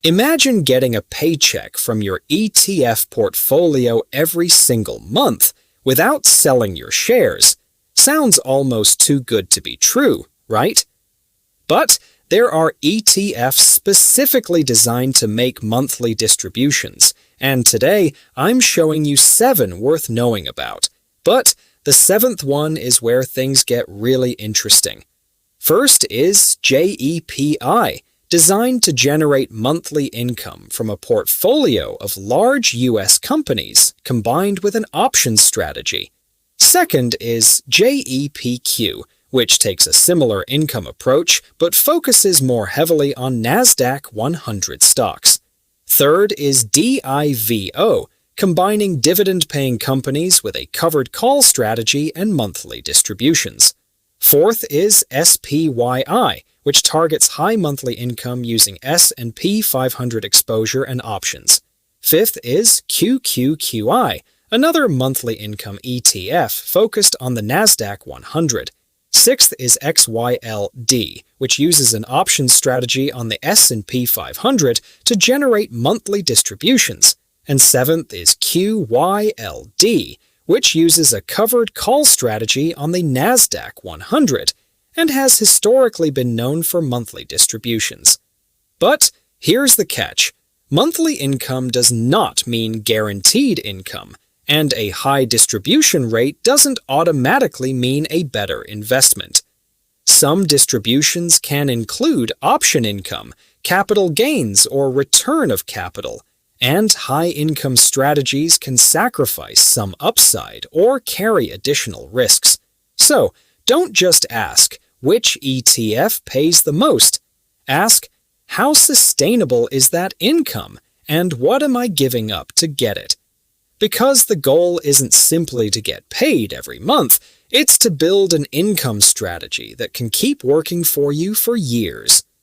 Imagine getting a paycheck from your ETF portfolio every single month without selling your shares. Sounds almost too good to be true, right? But there are ETFs specifically designed to make monthly distributions, and today I'm showing you 7 worth knowing about. But the 7th one is where things get really interesting. First is JEPI, designed to generate monthly income from a portfolio of large U.S. companies combined with an options strategy. Second is JEPQ, which takes a similar income approach but focuses more heavily on Nasdaq 100 stocks. Third is DIVO, combining dividend-paying companies with a covered call strategy and monthly distributions. Fourth is SPYI, which targets high monthly income using S&P 500 exposure and options. Fifth is QQQI, another monthly income ETF focused on the Nasdaq 100. Sixth is XYLD, which uses an options strategy on the S&P 500 to generate monthly distributions. And seventh is QYLD, which uses a covered call strategy on the Nasdaq 100 and has historically been known for monthly distributions. But here's the catch. Monthly income does not mean guaranteed income, and a high distribution rate doesn't automatically mean a better investment. Some distributions can include option income, capital gains, or return of capital, and high-income strategies can sacrifice some upside or carry additional risks. So, don't just ask, which ETF pays the most? Ask, how sustainable is that income, and what am I giving up to get it? Because the goal isn't simply to get paid every month, it's to build an income strategy that can keep working for you for years.